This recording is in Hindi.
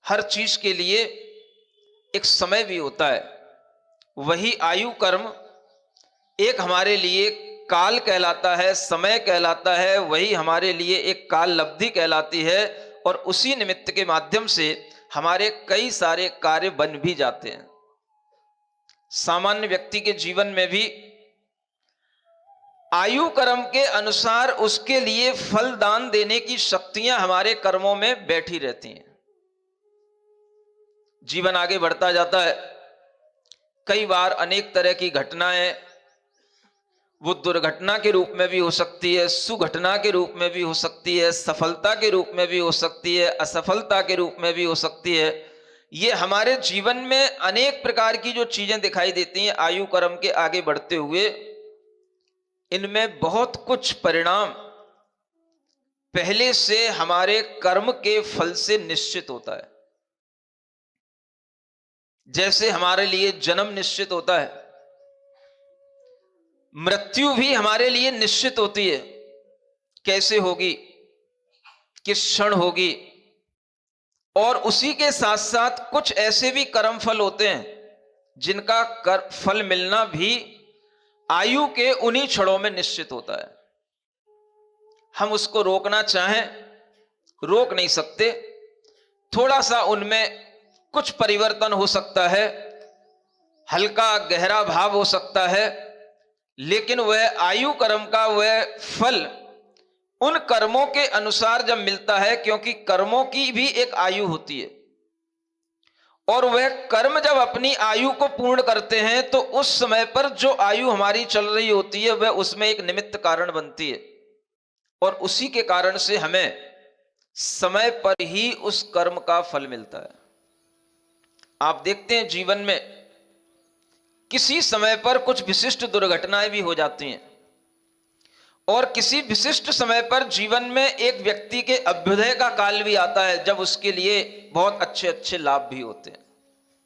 हर चीज के लिए एक समय भी होता है। वही आयु कर्म एक हमारे लिए काल कहलाता है, समय कहलाता है, वही हमारे लिए एक काल लब्धि कहलाती है। और उसी निमित्त के माध्यम से हमारे कई सारे कार्य बन भी जाते हैं। सामान्य व्यक्ति के जीवन में भी आयु कर्म के अनुसार उसके लिए फल दान देने की शक्तियां हमारे कर्मों में बैठी रहती हैं। जीवन आगे बढ़ता जाता है, कई बार अनेक तरह की घटनाएं, वो दुर्घटना के रूप में भी हो सकती है, सुघटना के रूप में भी हो सकती है, सफलता के रूप में भी हो सकती है, असफलता के रूप में भी हो सकती है। ये हमारे जीवन में अनेक प्रकार की जो चीजें दिखाई देती हैं आयु कर्म के आगे बढ़ते हुए, इनमें बहुत कुछ परिणाम पहले से हमारे कर्म के फल से निश्चित होता है। जैसे हमारे लिए जन्म निश्चित होता है, मृत्यु भी हमारे लिए निश्चित होती है। कैसे होगी, किस क्षण होगी। और उसी के साथ साथ कुछ ऐसे भी कर्म फल होते हैं जिनका फल मिलना भी आयु के उन्हीं क्षणों में निश्चित होता है। हम उसको रोकना चाहें रोक नहीं सकते। थोड़ा सा उनमें कुछ परिवर्तन हो सकता है, हल्का गहरा भाव हो सकता है, लेकिन वह आयु कर्म का वह फल उन कर्मों के अनुसार जब मिलता है, क्योंकि कर्मों की भी एक आयु होती है, और वह कर्म जब अपनी आयु को पूर्ण करते हैं तो उस समय पर जो आयु हमारी चल रही होती है वह उसमें एक निमित्त कारण बनती है। और उसी के कारण से हमें समय पर ही उस कर्म का फल मिलता है। आप देखते हैं जीवन में किसी समय पर कुछ विशिष्ट दुर्घटनाएं भी हो जाती हैं, और किसी विशिष्ट समय पर जीवन में एक व्यक्ति के अभ्युदय का काल भी आता है जब उसके लिए बहुत अच्छे अच्छे लाभ भी होते हैं।